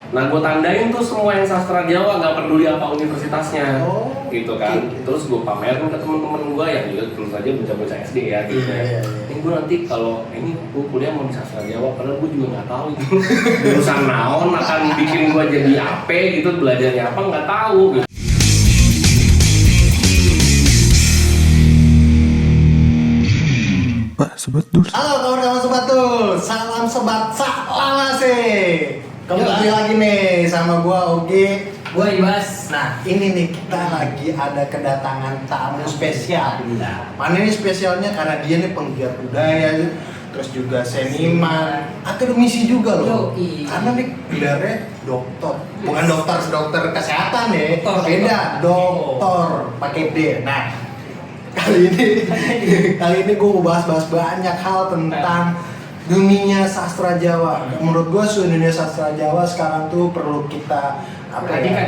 Nah, gue tandain tuh semua yang sastra Jawa, nggak peduli apa universitasnya, gitu kan. Terus gue pamerin ke temen-temen gue yang juga tentu saja bocah-bocah SD ya, gitu ya. Ini gue nanti kalau ini gue kuliah mau di sastra Jawa, padahal gue juga nggak tahu gitu. Jurusan naon akan bikin gue jadi apa gitu, belajarnya apa nggak tahu. Gitu. Pak Sebatul. Halo kawan-kawan Sebatul, salam sebat salam sih. Kembali lagi nih sama gua Ogi, gua Ibas. Nah ini nih kita lagi ada kedatangan tamu spesial. Mana ini spesialnya karena dia nih penggiat budaya, terus juga seniman, akademisi juga loh. Yoi. Karena nih gelarnya dokter, bukan dokter kesehatan ya, Dokter. beda dokter pakai D. Nah kali ini gue mau bahas banyak hal tentang dunia sastra Jawa. Menurut gue dunia sastra Jawa sekarang tuh perlu kita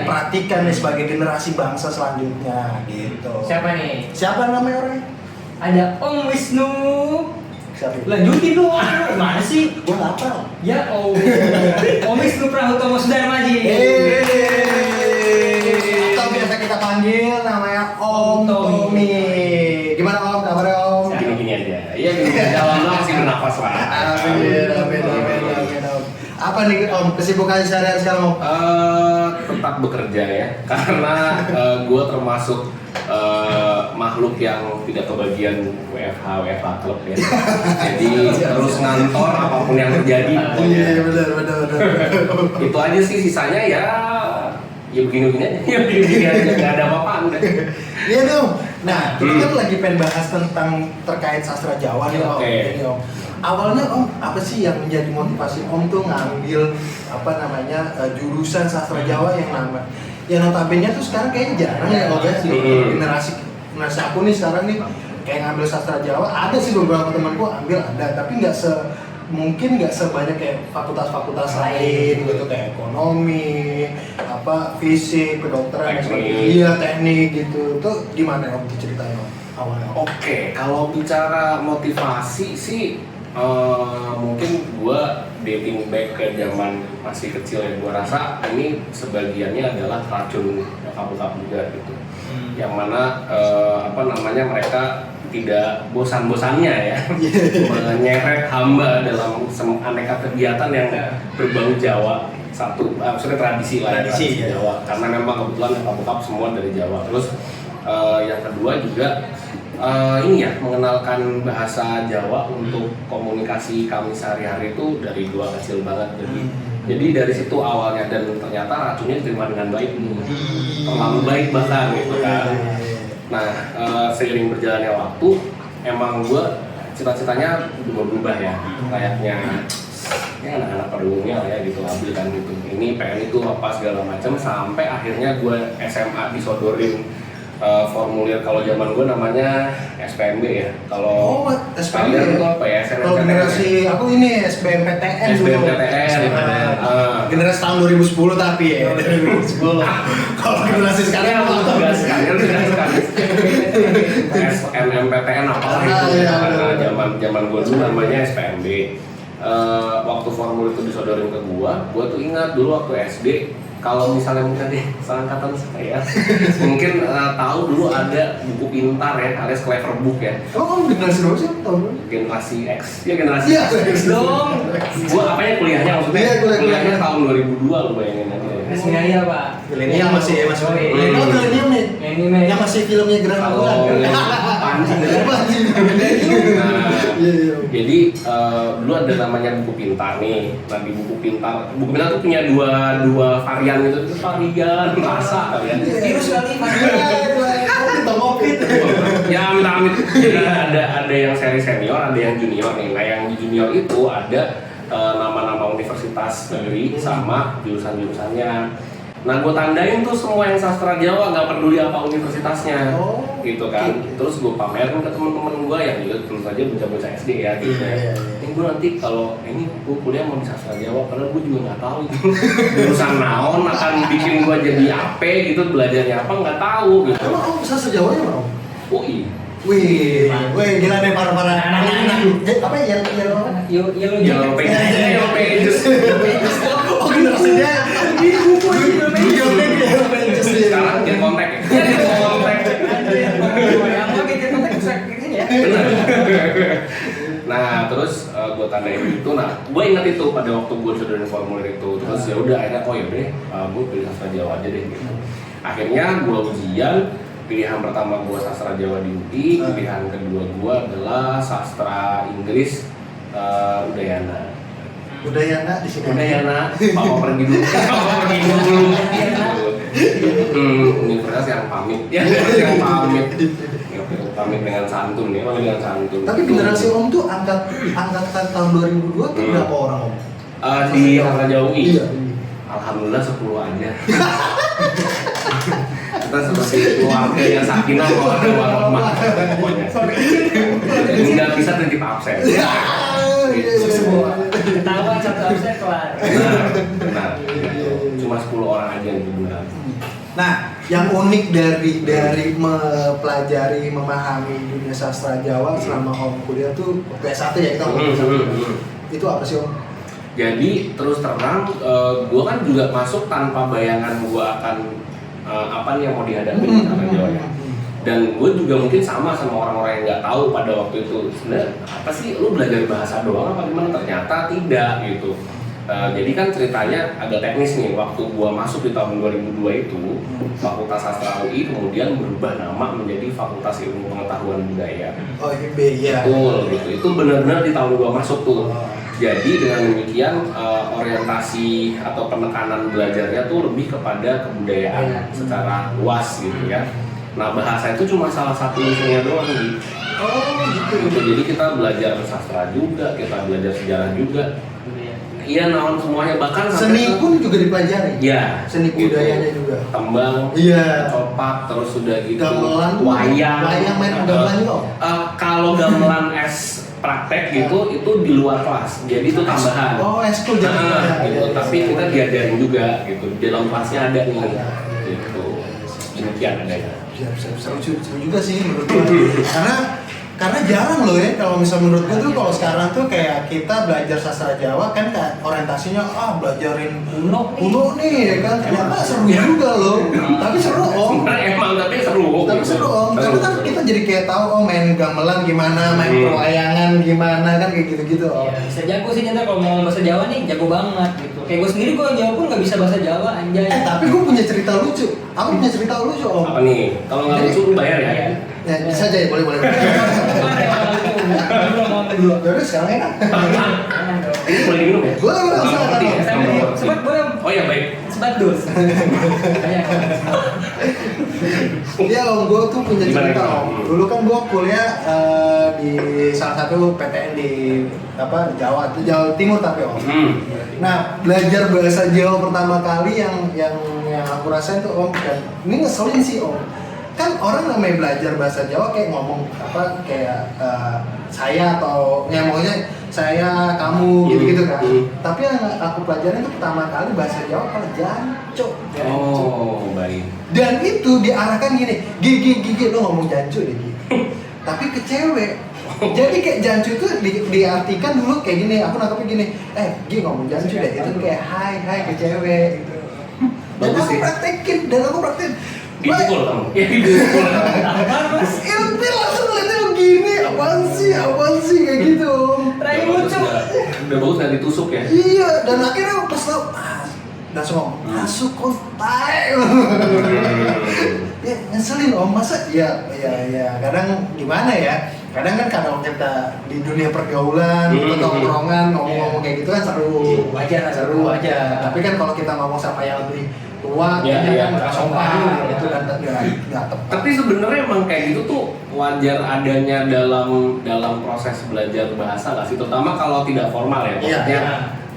perhatikan nih sebagai generasi bangsa selanjutnya gitu. Siapa nih? Siapa namanya orangnya? Ada Om Wisnu. Siapa? Lanjutin dong. Mana sih? Gue lapar. Ya Om Wisnu Prahutomo Sudarmaji. Atau biasa kita panggil namanya Om Tommy. Gimana Om? Kabarnya Om? Gini-gini aja. Iya, gini dalam masih bernafas lah. Amin. Apa nih Om kesibukan sehari-hari sekarang Om? Tetap bekerja ya, karena gue termasuk makhluk yang tidak kebagian WFH klub ya. Jadi terus ngantor apapun yang terjadi. Iya benar. Itu aja sih, sisanya ya begini-begini aja. Ya begini aja, nggak ada apa-apaan udah. Iya dong. Nah, kita kan lagi pengen bahas tentang terkait sastra Jawa nih Om. Oke. Jadi, Om. Awalnya Om, apa sih yang menjadi motivasi Om tuh ngambil jurusan sastra Jawa yang notabene tuh sekarang kayaknya jarang ya Om ya. Generasi aku nih sekarang nih kayak ngambil sastra Jawa, ada sih beberapa temanku ambil ada, tapi mungkin nggak sebanyak kayak fakultas lain gitu, kayak ekonomi, fisik, kedokteran, teknik gitu. Itu gimana Om ceritanya awalnya? Oke, kalau bicara motivasi sih mungkin gue dating back ke zaman masih kecil ya, gue rasa ini sebagiannya adalah racun nyokap juga gitu. Yang mana mereka tidak bosan-bosannya ya menyeret hamba dalam aneka kegiatan yang berbau Jawa. Maksudnya tradisi Jawa, karena memang kebetulan nyokap semua dari Jawa. Terus yang kedua juga mengenalkan bahasa Jawa untuk komunikasi kami sehari-hari itu dari gua kecil banget. Jadi dari situ awalnya, dan ternyata racunnya diterima dengan baik, terlalu baik bahkan gitu kan. Nah, seiring berjalannya waktu, emang gua cita-citanya berubah ya, kayaknya ya anak-anak pada umumnya lah ya gitu, ambil kan gitu. Ini pengen itu apa segala macam, sampai akhirnya gua SMA disodorin formulir, kalau zaman gue namanya SPMB ya. Kalau SPMB itu apa ya? Kalau generasi aku ini SBMPTN dulu. Generasi tahun 2010 tapi ya. 2010. Kalau generasi sekarang apa? SNMPTN apa gitu. Zaman gue dulu namanya SPMB. Waktu formulir itu disodorin ke gue tuh ingat dulu waktu SD. Kalau misalnya mungkin seangkatan saya mungkin tahu dulu ada buku pintar ya, alias clever book ya. Oh, generasi berapa sih? Generasi X. Ya generasi X dong. Gua apanya kuliahnya maksudnya? Iya, kuliahnya tahun 2002 lu bayangin aja. Milenial Pak. Milenial masih. Milenial milenial nih. Yang masih filmnya Gerhana Bulan. Pancing. Jadi dulu ada namanya buku pintar nih. Nah di buku pintar tuh punya dua varian gitu. Itu varian rasa kalian. Virus kali Pak. Covid. Ya amit-amit. Jadi ada yang seri senior, ada yang junior nih. Nah yang di junior itu ada nama-nama universitas negeri sama jurusan-jurusannya. Nah gue tandain tuh semua yang sastra Jawa, nggak peduli apa universitasnya, gitu kan. Terus gue pamerin ke temen-temen gue yang juga tentu saja bocah-bocah SD ya, gitu ya. Ini gue nanti kalau ini gue kuliah mau di sastra Jawa, padahal gue juga nggak tahu gitu. Jurusan naon akan bikin gue jadi apa gitu, belajarnya apa nggak tahu gitu. Emang Om sastra Jawanya mana Om? UI. Wih, gila nih para anak-anak. Apa ya? Yellow Pages. Oh generasinya tanda itu. Nah, gue ingat itu pada waktu gue sudah formulir itu. Terus ya udah akhirnya gue pilih sastra Jawa aja deh gitu. Akhirnya gue ujian, pilihan pertama gue sastra Jawa di UI, pilihan kedua gue adalah sastra Inggris Udayana. Udayana di sini. Udayana, papa pergi dulu. Universitas yang pamit. Yang pamit dengan santun ya, pamit dengan santun. Tapi generasi Om tuh angkatan tahun 2002 tuh berapa orang Om? Di sastra Jawa UI. Iya. Alhamdulillah 10 aja. Kita seperti keluarga yang sakinah warahmah pokoknya. Nggak bisa titip absen. Semua ketawa satu absen kelar. Benar. Cuma 10 orang aja yang benar. Nah, yang unik dari mempelajari, memahami dunia sastra Jawa selama Om kuliah tuh waktu S1 ya kita ngomong S1. Itu apa sih Om? Jadi terus terang, gue kan juga masuk tanpa bayangan gue akan apa nih yang mau dihadapi di sastra Jawa ya. Dan gue juga mungkin sama orang-orang yang nggak tahu pada waktu itu sebenarnya apa sih lu belajar bahasa doang apa gimana, ternyata tidak gitu. Jadi kan ceritanya agak teknis nih, waktu gua masuk di tahun 2002 itu Fakultas Sastra UI kemudian berubah nama menjadi Fakultas Ilmu Pengetahuan Budaya. Oh IB ya. Betul gitu, itu benar-benar di tahun gua masuk tuh. Jadi dengan demikian orientasi atau penekanan belajarnya tuh lebih kepada kebudayaan secara luas gitu ya. Nah bahasa itu cuma salah satu unsurnya doang gitu. Oh gitu. Jadi kita belajar sastra juga, kita belajar sejarah juga. Iya, naon semuanya, bahkan seni pun juga dipelajari. Iya. Seni gitu. budayanya juga. Tembang, Iya. copak, terus sudah gitu. Gamelan, wayang. Wayang main gamelan juga. Kalau gamelan praktek gitu, itu di luar kelas. Jadi itu tambahan. Oh, eskul jadi. Gitu. Tapi kita diajarin juga gitu. Di dalam kelasnya ada nih. Gitu. Demikian adanya. Seru juga sih menurut gue. Karena jarang loh ya kalau misal menurut gue tuh kalau sekarang tuh kayak kita belajar sastra Jawa kan orientasinya belajarin kuno nih ya kan, ternyata seru juga loh. Tapi seru Om. Emang tapi seru. Tapi seru Om. Karena kan kita jadi kayak tahu main gamelan gimana, main pewayangan gimana kan kayak gitu-gitu Om. Iya, bisa jago sih nyata kalau mau bahasa Jawa nih jago banget gitu. Kayak gue sendiri gue Jawa pun nggak bisa bahasa Jawa anjay. Tapi gue punya cerita lucu. Aku punya cerita lucu Om. Apa nih? Kalau nggak lucu lu bayar ya? Ya, bisa aja ya, boleh. Yaudah sekarang enak. Ini boleh diminum ya? Boleh, silakan. Sebat boleh. Oh ya baik. Sebat dus. Iya Om, gue tuh punya cerita Gimana? Om. Dulu kan gue kuliah di salah satu PTN di Jawa Timur tapi Om. Nah, belajar bahasa Jawa pertama kali yang aku rasain tuh Om, dan ini ngeselin sih Om. Kan orang namanya belajar bahasa Jawa kayak ngomong kayak saya atau ya maunya saya, kamu gitu kan. Tapi yang aku pelajarin itu pertama kali bahasa Jawa kalau jancuk. Oh, baik. Dan itu diarahkan gini, gigi lo ngomong jancu deh Gi. Tapi ke cewek. Jadi kayak jancu itu diartikan dulu kayak gini, aku nangkepnya gini, Gi ngomong jancu deh, itu kayak hai ke cewek gitu. Dan aku praktekin. Dipukul kamu? Ya dipukul. Ilfil langsung ngeliatnya begini, apaan sih kayak gitu. Rai lucu. Udah bagus nggak ditusuk ya? Iya, dan akhirnya pas tau, langsung ngomong, masuk kontak. Ya ngeselin Om, masa ya kadang gimana ya? Kadang kan kalau kita di dunia pergaulan, tongkrongan ngomong-ngomong kayak gitu kan seru aja. Tapi kan kalau kita ngomong sama yang lebih tua, kan nggak sopan, itu kan nggak tepat. Tapi sebenarnya emang kayak gitu tuh wajar adanya dalam proses belajar bahasa nggak sih? Terutama kalau tidak formal ya, maksudnya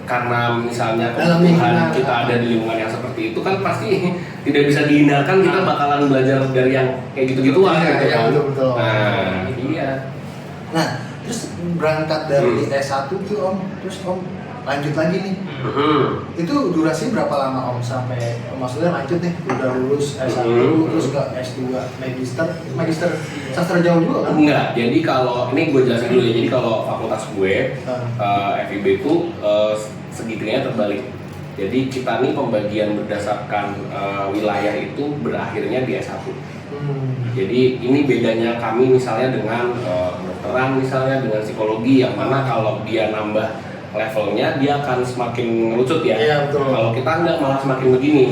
karena misalnya kebutuhan kita ada di lingkungan yang seperti itu kan pasti tidak bisa dihindarkan, kita bakalan belajar dari yang kayak gitu-gituan gitu kan. Betul. Nah, iya. Nah, terus berangkat dari S1 tuh Om, terus Om lanjut lagi nih. Itu durasi berapa lama Om sampai maksudnya lanjut nih, udah lulus S1 terus ke S2 magister sastra Jawa juga kan? Enggak, jadi kalau ini gue jelasin dulu ya. Jadi kalau fakultas gue FIB itu segitunya terbalik. Jadi kita nih pembagian berdasarkan wilayah itu berakhirnya di S1. Jadi ini bedanya kami misalnya dengan kedokteran misalnya dengan psikologi yang mana kalau dia nambah levelnya dia akan semakin ngerucut ya. Iya, betul. Kalau kita enggak malah semakin begini.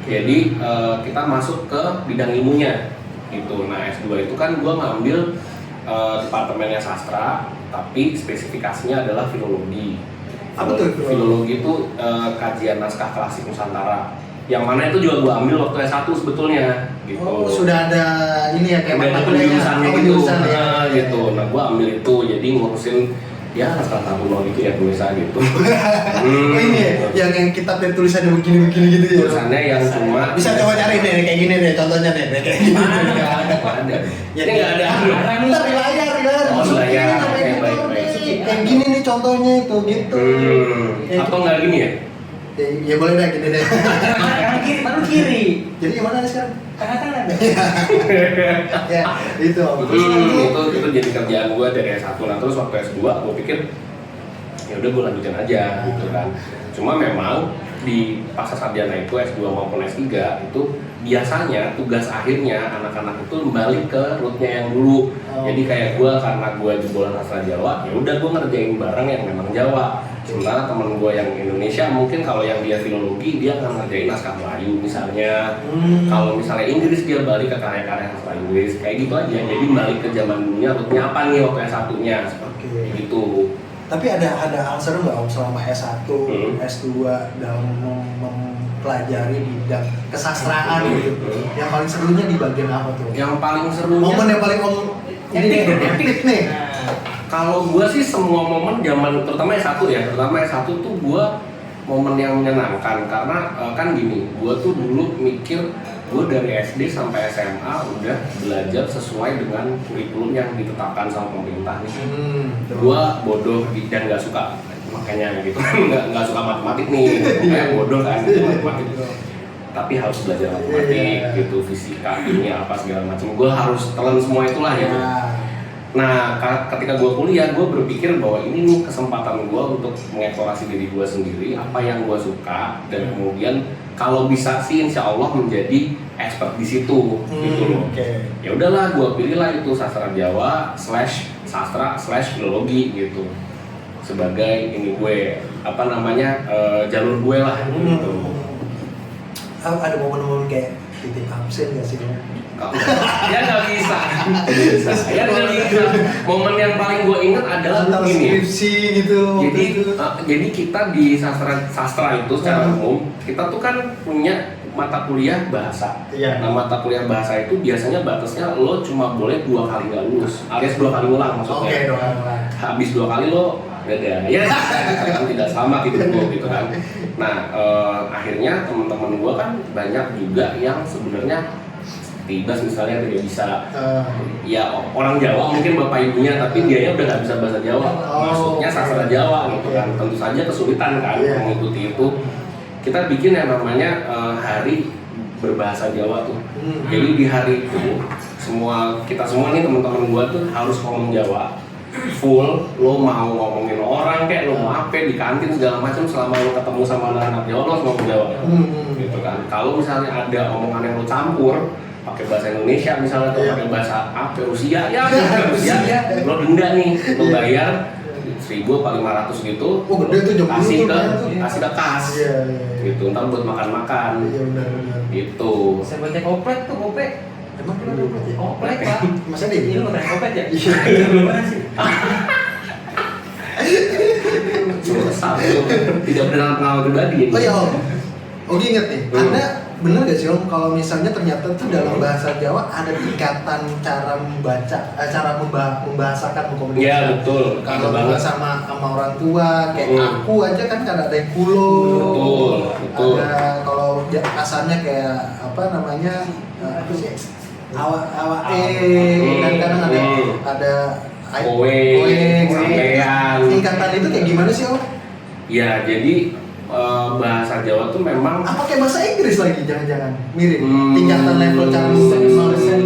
Jadi kita masuk ke bidang ilmunya gitu. Nah S2 itu kan gua ngambil departemennya sastra tapi spesifikasinya adalah filologi. Apa tuh? Filologi itu kajian naskah klasik Nusantara. Yang mana itu juga gua ambil waktu S1 sebetulnya gitu. Oh, sudah ada ini ya kayak ada mata kuliahnya. penjurusannya Oh, gitu. penjurusan ya. Gitu. Nah, gua ambil itu jadi ngurusin ya naskah tahunan gitu ya tulisan gitu. Oh ini ya, yang kita tulisannya begini-begini gitu ya. Tulisannya yang cuma Bisa coba cari deh kayak gini deh contohnya deh kayak gini. nggak ada. Ya, Ini nggak ada. Bentar di layar. Oh, di layar. Kayak Oke, gitu. baik. Kayak gini nih contohnya itu gitu. Kayak Atau gitu. nggak gini ya? Ya boleh deh gini deh. Kanan kiri, baru kiri. Jadi gimana nih sekarang? Tengah-tengah deh. Ya, itu. Itu jadi kerjaan gue dari S1. Nah terus waktu S2 gue pikir ya udah gue lanjutin aja gitu kan. Cuma memang di pasca sarjana itu S2 maupun S3 itu biasanya tugas akhirnya anak-anak itu kembali ke rootnya yang dulu. Jadi kayak gue karena gue jebolan sastra Jawa, ya udah gue ngerjain barang yang memang Jawa. Sementara temen gue yang Indonesia mungkin kalau yang dia filologi dia akan ngerjain naskah Melayu misalnya. Kalau misalnya Inggris dia balik ke karya-karya sastra Inggris kayak gitu aja. Jadi balik ke zaman dulunya rootnya apa nih waktu S1-nya seperti gitu. Tapi ada hal seru nggak om selama S1, S2 dalam mempelajari bidang kesastraan gitu? Yang paling serunya di bagian apa tuh? Yang paling serunya Momen yang paling om ini nih, epic nih. kalau gue sih semua momen zaman terutama S1 ya, terutama S1 tuh gue momen yang menyenangkan karena kan gini, gue tuh dulu mikir gue dari SD sampai SMA udah belajar sesuai dengan kurikulum yang ditetapkan sama pemerintah nih. Gue bodoh dan nggak suka makanya gitu, nggak suka matematik nih, kayak bodoh kan matematik. Tapi harus belajar matematik gitu, fisika, kimia apa segala macam. Gue harus telan semua itulah ya. Nah, ketika gue kuliah, gue berpikir bahwa ini nih kesempatan gue untuk mengeksplorasi diri gue sendiri, apa yang gue suka, dan kemudian kalau bisa sih insya Allah menjadi expert di situ, gitu loh. Ya udahlah, gue pilihlah itu sastra Jawa / sastra / filologi gitu sebagai ini gue apa namanya jalur gue lah. Gitu. Ada momen-momen kayak titip absen nggak sih? Ya nggak bisa. Ya nggak bisa. Momen yang paling gue ingat adalah ini. Skripsi gitu. Jadi kita di sastra itu secara umum kita tuh kan punya mata kuliah bahasa. Iya. Nah mata kuliah bahasa itu biasanya batasnya lo cuma boleh 2 kali nggak lulus, alias 2 kali ulang maksudnya. Oke, 2 kali ulang. Habis 2 kali lo beda. Ya kan tidak sama gitu kan. Nah akhirnya teman-teman gue kan banyak juga yang sebenarnya Tibas misalnya tidak bisa ya orang Jawa mungkin bapak ibunya tapi dianya udah nggak bisa bahasa Jawa, maksudnya sastra Jawa gitu kan, tentu saja kesulitan kan mengikuti itu. Kita bikin yang namanya hari berbahasa Jawa tuh. Jadi di hari itu kita semua nih teman-teman gua tuh harus ngomong Jawa full. Lo mau ngomongin orang kayak lo mau apa di kantin segala macam, selama lo ketemu sama anak-anak Jawa lo harus ngomong Jawa gitu kan. Kalau misalnya ada omongan yang lo campur pakai bahasa Indonesia misalnya atau pakai bahasa apa Rusia Rusia lo denda nih, lo bayar 1.000 apa 500 gitu. Oh gede tuh jam kasih dulu ke kas gitu, ntar buat makan Iya benar. gitu. Saya baca koplet tuh, koplet. Emang gimana berarti? Koplet pak. Masa deh? Ini nggak koplet ya? Iya. Gimana sih? Tidak berdasarkan pengalaman pribadi ya. Oh iya om. Oke inget nih. Anda bener gak sih om kalau misalnya ternyata tuh dalam bahasa Jawa ada tingkatan cara membaca, cara membahasakan mengkomunikasi. Iya betul. Kalau sama orang tua kayak aku aja kan ada yang kulo. Betul. Ada kalau kasarnya kayak apa namanya apa sih? Awak kan kadang ada kowe, sampean. Tingkatan itu kayak gimana sih om? Ya jadi bahasa Jawa tuh memang Apa kayak bahasa Inggris lagi jangan-jangan mirip tingkatan level Chinese.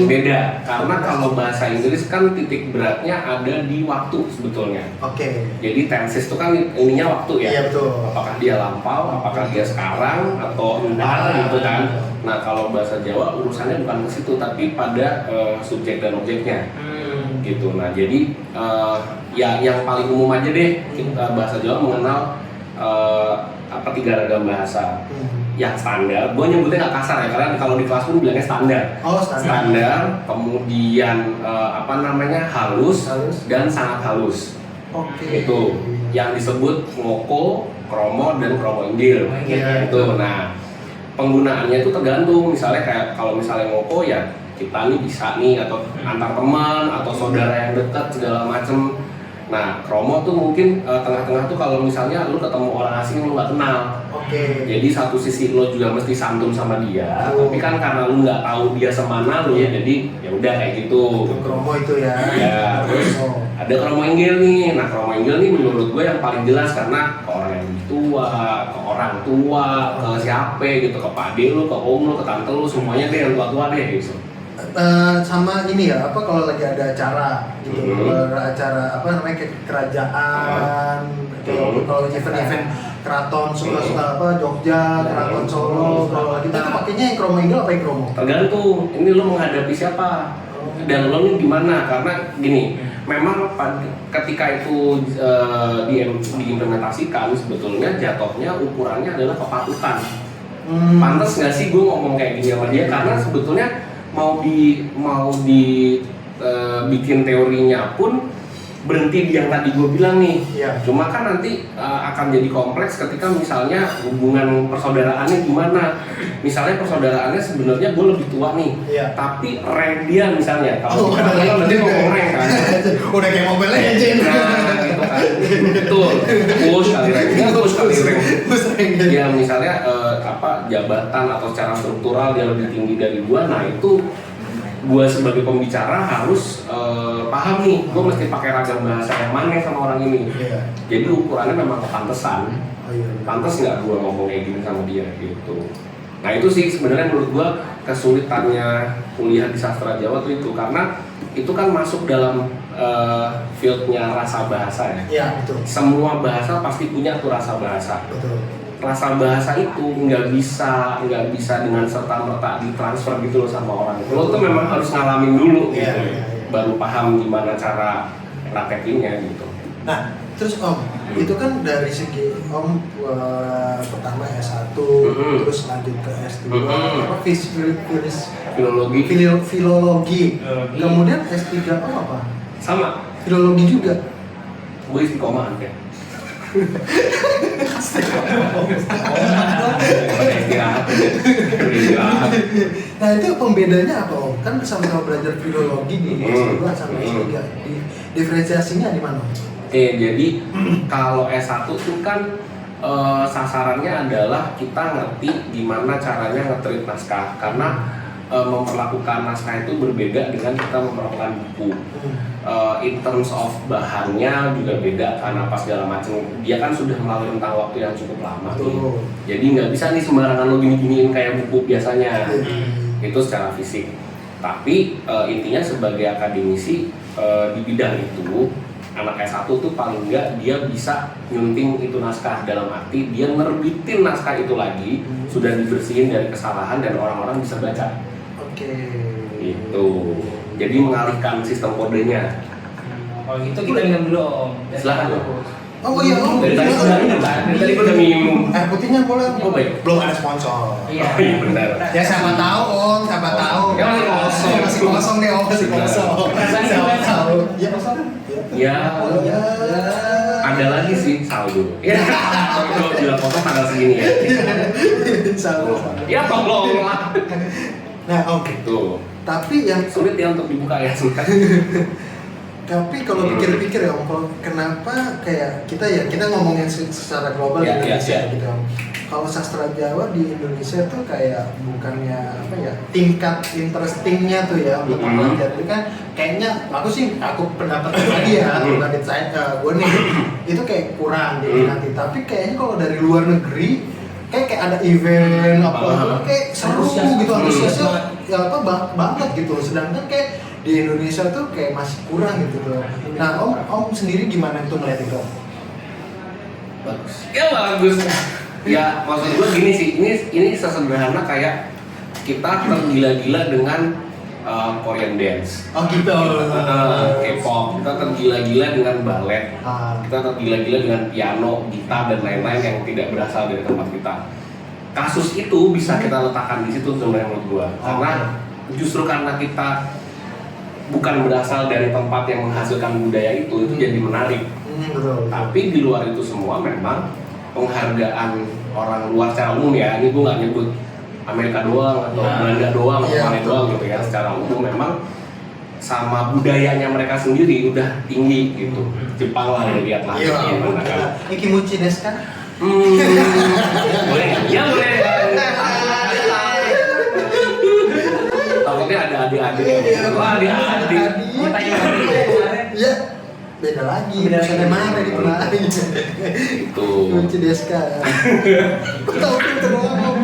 beda, karena kalau bahasa Inggris kan titik beratnya ada di waktu sebetulnya. Oke. Jadi tenses itu kan ininya waktu ya. Iya betul. Apakah dia lampau, apakah dia sekarang atau entar gitu kan. Nah kalau bahasa Jawa urusannya bukan ke situ tapi pada subjek dan objeknya gitu. Nah jadi ya yang paling umum aja deh kita bahasa Jawa mengenal tiga ragam bahasa. Yang standar, gue nyebutnya nggak kasar ya karena kalau di kelas pun bilangnya standar. Oh standar. Standar, kemudian halus dan sangat halus. Oke. Itu yang disebut ngoko, kromo dan kromo inggil. Iya. Itu. Nah, penggunaannya itu tergantung. Misalnya kayak kalau misalnya ngoko ya kita nih bisa nih atau antar teman atau saudara yang dekat segala macem. Nah, kromo tuh mungkin tengah-tengah tuh kalau misalnya lu ketemu orang asing lu nggak kenal. Oke. Jadi satu sisi lo juga mesti santun sama dia, tapi kan karena lu nggak tahu dia semana lu ya, jadi ya udah kayak gitu. Itu kromo itu ya. Ya, terus ada kromo inggil nih. Nah, kromo inggil nih menurut gue yang paling jelas karena ke orang yang lebih tua, ke orang tua, ke siapa gitu, ke pak ade lu, ke om lu, ke tante lu, semuanya deh yang tua-tua deh gitu. Sama ini ya, apa kalau lagi ada acara gitu, acara apa namanya kayak kerajaan, kalau event-event keraton suka apa Jogja, keraton Solo, kalau lagi itu pakainya yang kromo inggil apa yang kromo? Tergantung, ini lo menghadapi siapa dan lo nih gimana, karena gini, memang ketika itu diimplementasikan sebetulnya jatuhnya ukurannya adalah kepatutan. Pantas nggak sih gue ngomong kayak gini sama dia karena sebetulnya mau bikin teorinya pun berhenti di yang tadi gue bilang nih. Iya. Cuma kan nanti akan jadi kompleks ketika misalnya hubungan persaudaraannya gimana. Misalnya persaudaraannya sebenarnya gue lebih tua nih. Iya. Tapi rank dia misalnya kalau kita kan nanti ngomong rank kan. Udah kayak Mobile Legends. Nah, gitu kan. Betul. Push kali rank. Ya misalnya jabatan atau secara struktural dia lebih tinggi dari gue. Nah itu gue sebagai pembicara harus paham nih, gue mesti pakai ragam bahasa yang mana sama orang ini. Jadi ukurannya memang kepantesan. Pantes nggak gue ngomong kayak gini sama dia gitu. Nah itu sih sebenarnya menurut gue kesulitannya kuliah di sastra Jawa tuh itu karena itu kan masuk dalam fieldnya rasa bahasa ya. Iya betul. Semua bahasa pasti punya tuh rasa bahasa. Betul. Rasa bahasa itu nggak bisa dengan serta merta ditransfer gitu loh sama orang. Lo tuh memang harus ngalamin dulu gitu, baru paham gimana cara praktekinnya gitu. Nah, terus Om, itu kan dari segi Om pertama S1, terus lanjut ke S2, filologi. Kemudian S3 Om apa? Sama. Filologi juga. Gue istiqomah ya. Nah itu pembedanya apa Om? Kan sama-sama belajar filologi di S2 sama S3. Diferensiasinya di mana? Jadi kalau S1 tuh kan sasarannya adalah kita ngerti gimana caranya nge-treat naskah karena memperlakukan naskah itu berbeda dengan kita memperlakukan buku. In terms of bahannya juga beda karena apa segala macam. Dia kan sudah melalui rentang waktu yang cukup lama nih. Jadi nggak bisa nih sembarangan lo gini-giniin kayak buku biasanya. Itu secara fisik. Tapi intinya sebagai akademisi di bidang itu anak S1 tuh paling nggak dia bisa nyunting itu naskah, dalam arti dia nerbitin naskah itu lagi sudah dibersihin dari kesalahan dan orang-orang bisa baca. Itu jadi mengalihkan sistem kodenya. Kalau gitu kita minum dulu Om. Silakan. Oh iya Om. Dari tadi sudah minum kan? Dari tadi udah minum. Air putihnya boleh. Oh baik. Belum ada sponsor. Iya. Iya benar. Ya siapa tahu Om, siapa tahu. Ya, Masih kosong nih Om, masih kosong. Siapa tahu. Ya kosong. Ya. Ada lagi sih saldo. Ya. Kalau jual kosong tanggal segini ya. Saldo. Ya tolong lah. Nah Om. Tuh. Tapi yang Sulit ya untuk dibuka ya suka. Tapi kalau pikir-pikir ya Om, kenapa kayak kita ngomongin secara global Ya, Indonesia ya. gitu Om. kalau sastra Jawa di Indonesia tuh kayak bukannya apa ya, tingkat interestingnya tuh ya untuk belajar itu kan kayaknya aku pendapat pribadi ya, pribadi saya gue nih itu kayak kurang nanti. Tapi kayaknya kalau dari luar negeri kayak ada event apa kayak seru gitu, antusiasnya ya apa banget gitu. Sedangkan kayak di Indonesia tuh kayak masih kurang gitu loh. Nah om sendiri gimana tuh melihat itu? Bagus. Ya bagus. Ya maksud gue gini sih, ini sesederhana kayak kita tergila-gila dengan Korean dance, gitu. K-pop, kita tergila-gila dengan ballet, kita tergila-gila dengan piano, gitar dan lain-lain yang tidak berasal dari tempat kita. Kasus itu bisa kita letakkan di situ sebenarnya menurut gue, karena justru karena kita bukan berasal dari tempat yang menghasilkan budaya itu jadi menarik. Tapi di luar itu semua memang penghargaan orang luar secara umum ya, ini gue nggak nyebut Amerika doang atau Belanda doang atau mana doang gitu ya, secara umum memang sama budayanya mereka sendiri udah tinggi gitu. Jepang lah ya, lihat lah gimana kan. Ini Kimuchi desu kan? Boleh nggak? Ya boleh. Takutnya ada adik-adik yang adik-adik. Mau tanya Iya. Beda lagi, misalnya mana di mana itu Kimuchi desu kan? Kok tahu pinter ngomong?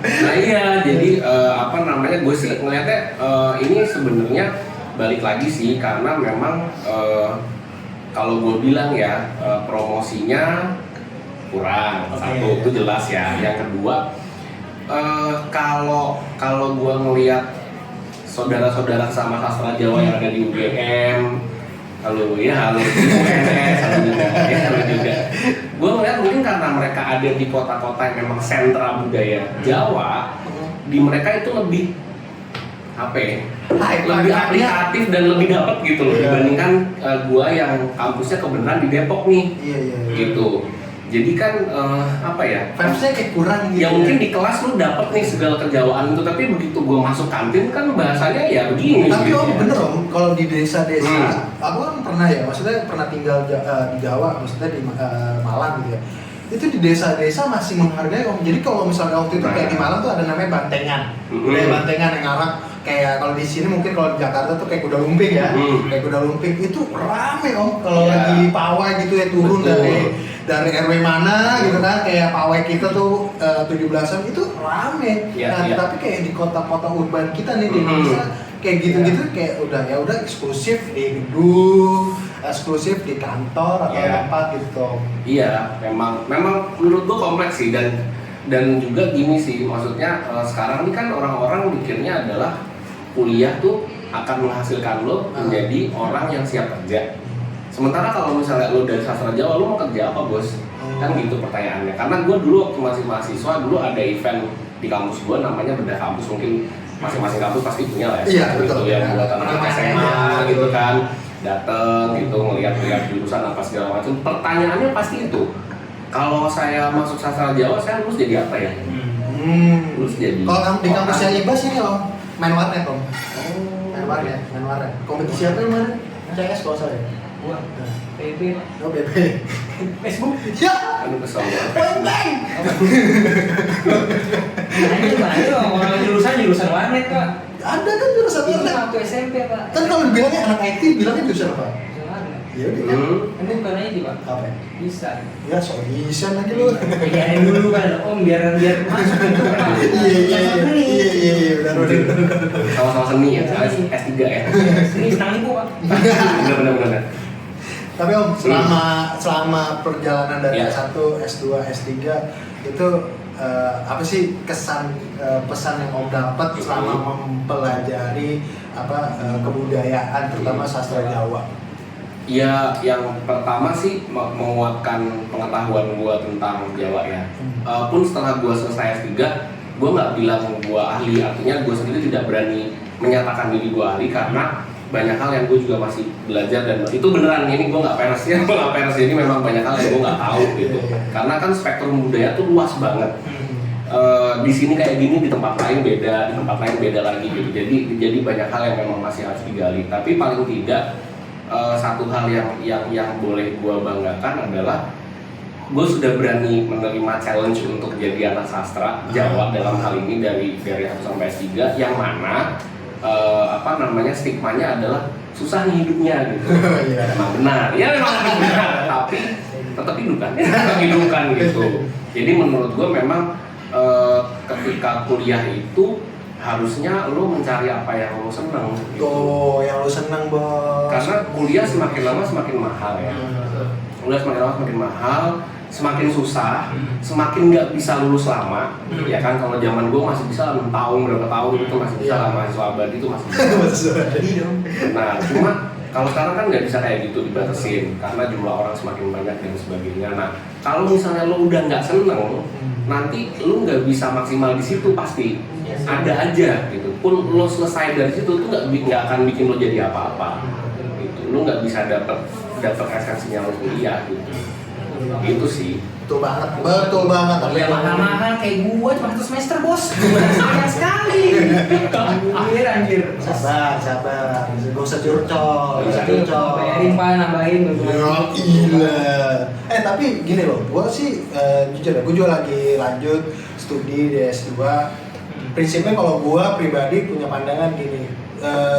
Nah iya, jadi apa namanya, gue sih ngeliatnya ini sebenarnya balik lagi sih, karena memang kalau gue bilang ya promosinya kurang, satu itu jelas ya. Yang kedua kalau gue ngeliat saudara-saudara sama sastra Jawa yang ada di UGM, halo UNS, halo juga. Gue ngeliat mungkin karena mereka ada di kota-kota yang memang sentra budaya Jawa, di mereka itu lebih apa ya? Lebih aplikatif dan lebih dapat gitu loh dibandingkan gue yang kampusnya kebenaran di Depok nih. Gitu. Jadi kan apa ya? Vibes-nya kayak kurang gitu. Ya mungkin di kelas lu dapet nih segala kejawaan itu, tapi begitu gua masuk kantin kan bahasanya ya begini. Tapi gitu om ya. bener om, kalau di desa-desa, aku kan pernah ya, maksudnya pernah tinggal di Jawa, maksudnya di Malang gitu ya. Itu di desa-desa masih menghargai om. Jadi kalau misalnya waktu itu kayak di Malang tuh ada namanya bantengan, budaya bantengan yang ngarang. Kayak kalau di sini mungkin kalau di Jakarta tuh kayak kuda lumping ya, kayak kuda lumping itu rame om. Kalau lagi pawai gitu ya turun dari RW mana gitu kan, kayak pawai kita tuh 17-an itu rame. Tapi kayak di kota-kota urban kita nih di Indonesia kayak gitu-gitu kayak udah eksklusif di gedung, eksklusif di kantor atau tempat gitu. Iya, memang menurut gua kompleks sih, dan juga gini sih, maksudnya sekarang ini kan orang-orang mikirnya adalah kuliah tuh akan menghasilkan lo menjadi orang yang siap kerja. Sementara kalau misalnya lo dari sastra Jawa, lo mau kerja apa bos? Kan gitu pertanyaannya. Karena gue dulu waktu masih mahasiswa, dulu ada event di kampus gue namanya Bedah Kampus. Mungkin masing-masing kampus pasti punya lah ya. Iya, betul. Gitu, Ya buat anak SMA gitu kan, dateng gitu ngeliat jurusan apa segala macam. Pertanyaannya pasti itu. Kalau saya masuk sastra Jawa, saya harus jadi apa ya? Harus jadi. Kalau di kampusnya Ibas ini om, main warnet om. Main warnet. Kompetisi apa yang mana? CS kalau saya. Gua PB. Oh BB. Facebook. Ya. Aduh kesel banget. Bang. Nah, orang jurusan warnet Pak. Ada kan jurusan Itu warnet. waktu SMP Pak. Kan kalau dibilangnya anak IT bilangnya jurusan apa? Jurusan warnet. Iya udah kan. Ini bukan IT Pak. Apa? Bisa. Ya so bisa lagi lu. Pikirin dulu kan, om biar masuk gitu Pak. Iya benar. Sama-sama seni ya, S3 ya. Ini setengah ribu Pak. Bener. Tapi om selama perjalanan dari S1, S2, S3 itu apa sih kesan pesan yang om dapat selama mempelajari kebudayaan terutama sastra Jawa? Ya, yang pertama sih menguatkan pengetahuan gua tentang Jawa ya. Pun setelah gua selesai S3, gua nggak bilang gua ahli, artinya gua sendiri tidak berani menyatakan diri gua ahli karena banyak hal yang gue juga masih belajar, dan itu beneran ini gue nggak peres ya, jadi memang banyak hal yang gue nggak tahu gitu. Karena kan spektrum budaya tuh luas banget. Di sini kayak gini, di tempat lain beda, di tempat lain beda lagi gitu. Jadi banyak hal yang memang masih harus digali. Tapi paling tidak satu hal yang boleh gue banggakan adalah gue sudah berani menerima challenge untuk jadi anak sastra Jawa dalam hal ini dari 1 sampai S3 yang mana stigmanya adalah susah nih hidupnya gitu. Memang benar, ya memang benar, tapi tetap hidup kan gitu. Jadi menurut gue memang ketika kuliah itu harusnya lo mencari apa yang lo seneng gitu. Tuh, yang lo seneng bos. Karena kuliah semakin lama semakin mahal ya. Kuliah semakin lama semakin mahal, semakin susah, semakin nggak bisa lulus lama. Ya kan, kalau zaman gue masih bisa 6 tahun, berapa tahun itu masih bisa lah, mahasiswa abadi itu masih bisa. Nah, cuma kalau sekarang kan nggak bisa kayak gitu dibatasin karena jumlah orang semakin banyak dan sebagainya. Nah, kalau misalnya lo udah nggak seneng, nanti lo nggak bisa maksimal di situ pasti. Ada aja gitu. Pun lo selesai dari situ tuh nggak akan bikin lo jadi apa-apa. Gitu. Lo nggak bisa dapet esensinya lo kuliah gitu. Gitu sih. Betul banget. Kuliah mahal-mahal kayak gua cuma 1 semester bos. Sayang sekali. Anjir. Sabar. Gak usah curcol. Bayarin pak, nambahin. Ya gila. Tapi gini loh, gua sih jujur ya, gua juga lagi lanjut studi di S2. Prinsipnya kalau gua pribadi punya pandangan gini,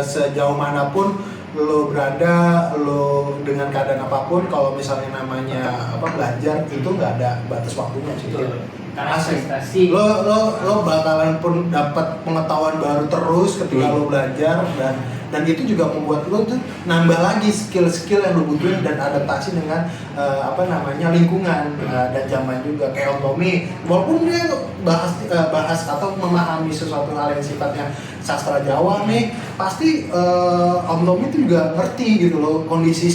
sejauh manapun lo berada, lo dengan keadaan apapun, kalau misalnya namanya belajar itu nggak ada batas waktunya sih. Asli. Lo bakalan pun dapat pengetahuan baru terus ketika lo belajar dan itu juga membuat lo tuh nambah lagi skill-skill yang lo butuhin dan adaptasi dengan lingkungan dan zaman juga. Kayak Om Tommy, walaupun dia bahas atau memahami sesuatu hal yang sifatnya sastra Jawa nih, pasti Om Tommy itu juga ngerti gitu loh kondisi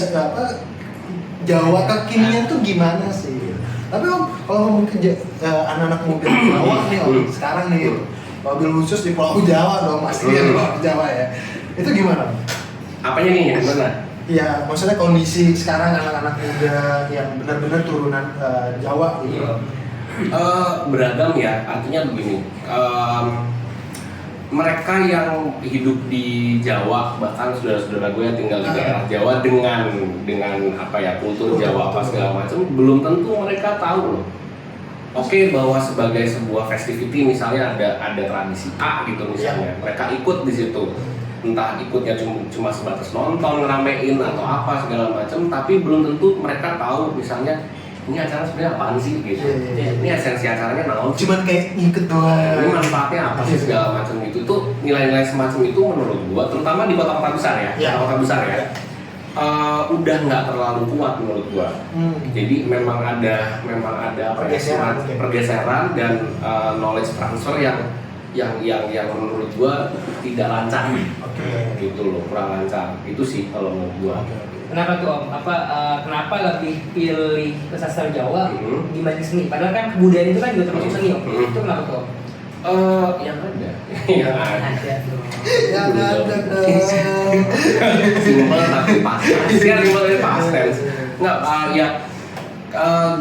Jawa kekinian tuh gimana sih. Tapi Om, kalau ngomong ke anak-anak mobil Jawa nih Om, sekarang nih mobil khusus di Pulau Jawa dong, pastinya di Pulau Jawa ya. Itu gimana? Apanya nih yang mana? Ya, maksudnya kondisi sekarang anak-anak muda yang benar-benar turunan Jawa gitu. Beragam ya, artinya begini. Mereka yang hidup di Jawa, bahkan saudara-saudara gue yang tinggal di daerah Jawa dengan kultur Jawa apa segala macam, belum tentu mereka tahu loh. Oke, bahwa sebagai sebuah festivity misalnya ada tradisi A gitu misalnya, mereka ikut di situ. Entah ikutnya cuma sebatas nonton, ngeramein atau apa segala macam, tapi belum tentu mereka tahu misalnya ini acara sebenarnya apaan sih gitu. Ini esensi acaranya naon. Cuman kayak ngikut doang. Ini manfaatnya apa sih segala macam itu tuh, nilai-nilai semacam itu menurut gua, terutama di kota-kota besar ya, kota besar ya, udah nggak terlalu kuat menurut gua. Jadi memang ada pergeseran dan knowledge transfer yang menurut gua tidak lancar. Gitu loh, kurang lancar. Itu sih kalau menurut gua. Kenapa tuh Om? Kenapa lebih pilih ke sastra Jawa dibanding seni? Padahal kan kebudayaan itu kan juga termasuk seni Om. Itu kenapa tuh Om? Yang ada. Yang ada. Simpel tapi pas tense. Nggak,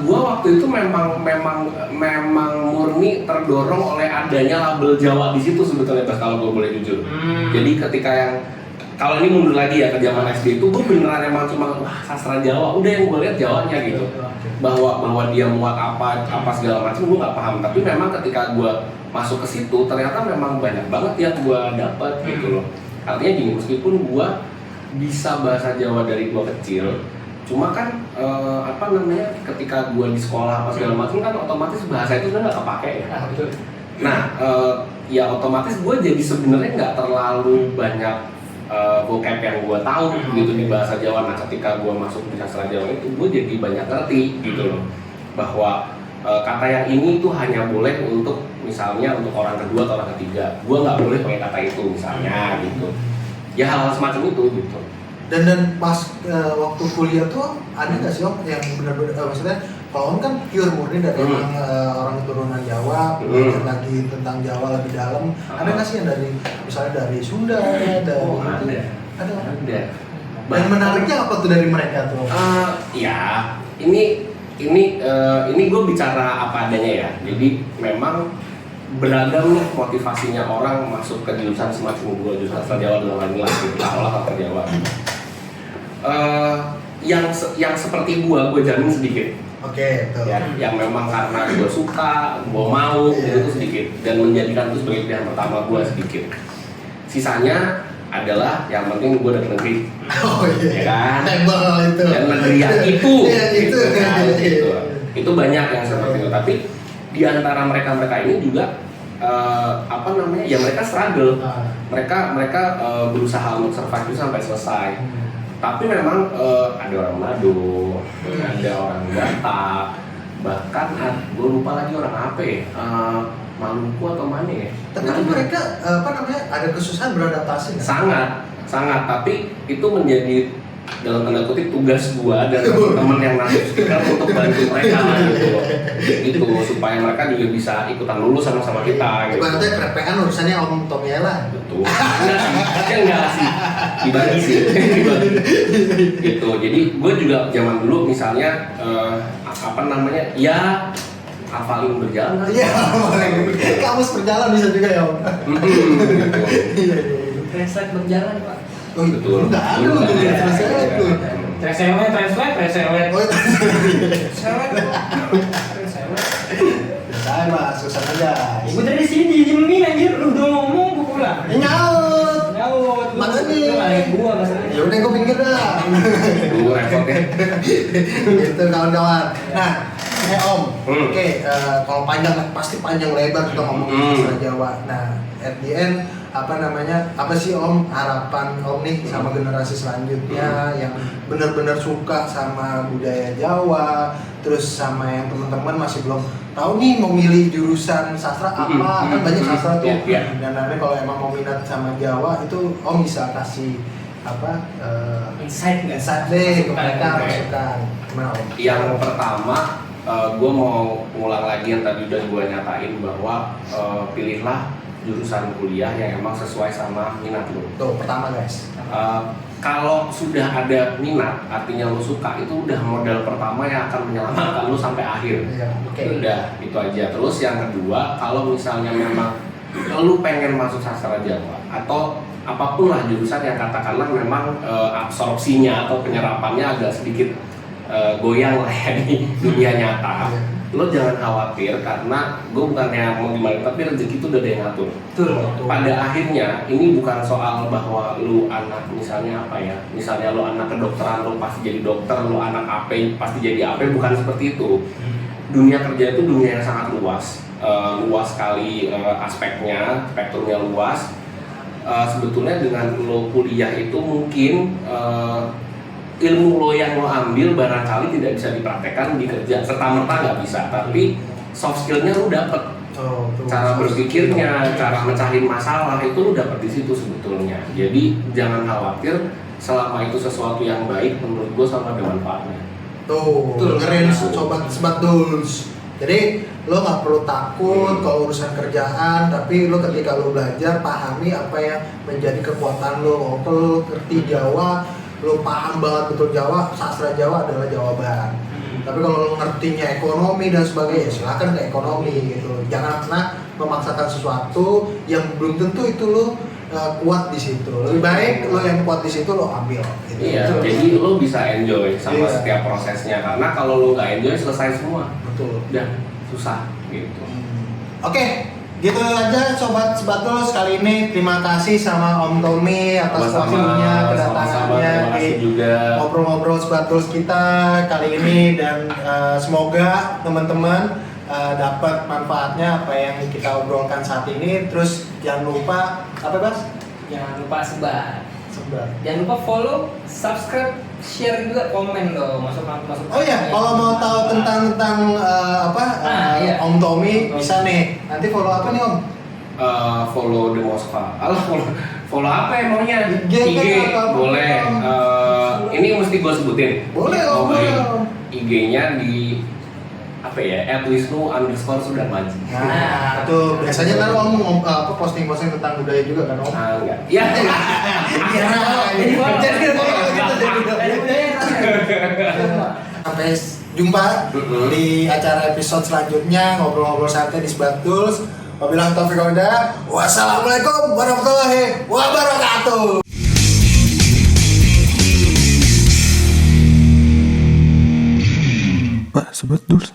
gua waktu itu memang murni terdorong oleh adanya label Jawa di situ sebetulnya, kalau gua boleh jujur. Jadi ketika kalau ini mundur lagi ya ke zaman SD itu, gue beneran emang cuma sastra Jawa, udah yang gue lihat Jawanya gitu, bahwa dia muat apa segala macam gue nggak paham. Tapi memang ketika gue masuk ke situ ternyata memang banyak banget yang gue dapat gitu loh. Artinya gini, meskipun gue bisa bahasa Jawa dari gue kecil, cuma kan ketika gue di sekolah apa segala macam kan otomatis bahasa itu kan nggak kepake ya. Nah ya otomatis gue jadi sebenarnya nggak terlalu banyak vocab yang gue tahu gitu di bahasa Jawa. Nah ketika gue masuk di sastra Jawa itu gue jadi banyak ngerti gitu loh, bahwa kata yang ini tuh hanya boleh untuk misalnya untuk orang kedua atau orang ketiga, gue nggak boleh pakai kata itu misalnya gitu ya, hal semacam itu gitu. Dan pas waktu kuliah tuh ada nggak sih Om yang benar-benar maksudnya kalau Om kan pure murni dari emang orang keturunan Jawa, belajar lagi tentang Jawa lebih dalam, ada nggak sih yang dari misalnya dari Sunda, dari ada. Dan menariknya apa tuh dari mereka tuh? Ya ini gue bicara apa adanya ya. Jadi memang beragam nih motivasinya orang masuk ke jurusan semacam gue, jurusan sastra Jawa dalam hal ini olah sastra Jawa. Yang seperti gue jamin sedikit. Oke, betul. Ya, yang memang karena gue suka, gue mau, itu sedikit dan menjadikan itu sebagai pilihan pertama gue sedikit. Sisanya adalah yang penting gue dari negeri, Oh iya. ya kan? Table itu. Dan negeri yang itu, Iya, itu. kan, gitu. Itu banyak yang seperti itu. Tapi di antara mereka ini juga apa namanya? Ya mereka struggle. Mereka berusaha untuk survive itu sampai selesai. Tapi memang ada orang Manado, ada orang Batak, bahkan gue lupa lagi orang apa ya, Maluku atau mana ya. Tapi itu mereka apa namanya ada kesusahan beradaptasi nggak? Sangat. Tapi itu menjadi dalam tanda kutip tugas gua dan teman-teman yang nasib sekitar untuk bantu mereka gitu supaya mereka juga bisa ikutan lulus sama-sama kita gitu. Ibaratnya kerepehan urusannya Om Tomiela. Betul. Enggak sih. Dibagi sih. Gitu. Jadi gua juga zaman dulu misalnya apa namanya? Ya hafalin berjalan. Iya, kamus berjalan bisa juga ya Om. Gitu. Iya. Translate berjalan Pak. Oh Betul. Enggak ada loh translate tuh. Translate. Oh, Translate. saya mas, susah aja. Gue tadi sini didiemin anjir, lu udah ngomong gue pulang. Nyaut. Nyaut. Mana nih? Lu ngalahin gua masalahnya. Ya udah gue pinggir dah. Dulu repot ya. Gitu kawan-kawan. Nah, Om, Hmm. kalau panjang pasti panjang lebar kita ngomongin bahasa Jawa. Nah, at the end apa sih Om harapan Om nih sama generasi selanjutnya yang benar-benar suka sama budaya Jawa, terus sama yang teman-teman masih belum tahu nih mau milih jurusan sastra apa, kan banyak sastra tuh. Yeah. Dan nanti kalau emang mau minat sama Jawa itu Om bisa kasih Insight deh ke mereka masukan. Gimana Om? Yang pertama, gue mau ngulang lagi yang tadi udah gue nyatain bahwa pilihlah jurusan kuliah yang emang sesuai sama minat lo. Tuh, pertama guys. Kalau sudah ada minat, artinya lo suka, itu udah modal pertama yang akan menyelamatkan lo sampai akhir. Iya, oke. Udah, itu aja. Terus yang kedua, kalau misalnya memang lo pengen masuk sastra Jawa atau apapun lah jurusan yang katakanlah memang absorpsinya atau penyerapannya agak sedikit goyang lah ya di dunia nyata. Lo jangan khawatir karena gue bukannya mau gimana, tapi rezeki itu udah ada yang ngatur. Betul. Pada akhirnya ini bukan soal bahwa lu anak misalnya apa ya, misalnya lu anak kedokteran lu pasti jadi dokter, lu anak AP pasti jadi AP, bukan seperti itu. Dunia kerja itu dunia yang sangat luas, luas sekali aspeknya, spektrumnya luas. Sebetulnya dengan lo kuliah itu mungkin ilmu lo yang lo ambil barangkali tidak bisa dipraktekkan di kerja serta-merta nggak bisa, tapi soft skillnya lo dapet. Cara berpikirnya, cara mecahin masalah itu lo dapet di situ sebetulnya. Jadi jangan khawatir, selama itu sesuatu yang baik menurut gue sama ada manfaatnya. Tuh, dengerin sobat Sebaduls. Jadi lo nggak perlu takut kalau urusan kerjaan, tapi lo ketika lo belajar pahami apa yang menjadi kekuatan lo. Kalau lo ngerti Jawa, lo paham banget betul Jawa, sastra Jawa adalah jawaban. Tapi kalau lo ngertinya ekonomi dan sebagainya, silakan ke ekonomi gitu. Jangan pernah memaksakan sesuatu yang belum tentu itu lo kuat di situ. Lebih baik lo yang kuat di situ lo ambil. Gitu. Iya, jadi lo bisa enjoy sama setiap prosesnya, karena kalau lo nggak enjoy selesai semua. Betul. Udah susah gitu. Oke, gitu aja sobat Sebaduls kali ini. Terima kasih sama Om Tommy atas waktunya, kedatangannya di ngobrol-ngobrol Sebaduls kita kali ini, dan semoga teman-teman dapat manfaatnya apa yang kita obrolkan saat ini. Terus jangan lupa apa Bas? Jangan lupa sebar. Sebar. Jangan lupa follow, subscribe, share juga, komen dong, masuk. Oh iya, kalau mau tahu tentang iya. Om Tommy bisa nih. Nanti follow apa nih Om? Follow The Moskva. Alah, follow apa ya maunya? IG, apa? Boleh. Ini mesti gue sebutin. Boleh Om. IG-nya di apa ya? @wisnu_sudah maju. Nah, itu biasanya kan Om posting-posting tentang budaya juga kan Om? Enggak. Ya. Sampai jumpa di acara episode selanjutnya ngobrol-ngobrol santai di Sebaduls. Wabillahi taufiq wal hidayah. Wassalamualaikum warahmatullahi wabarakatuh. Sobat Durs.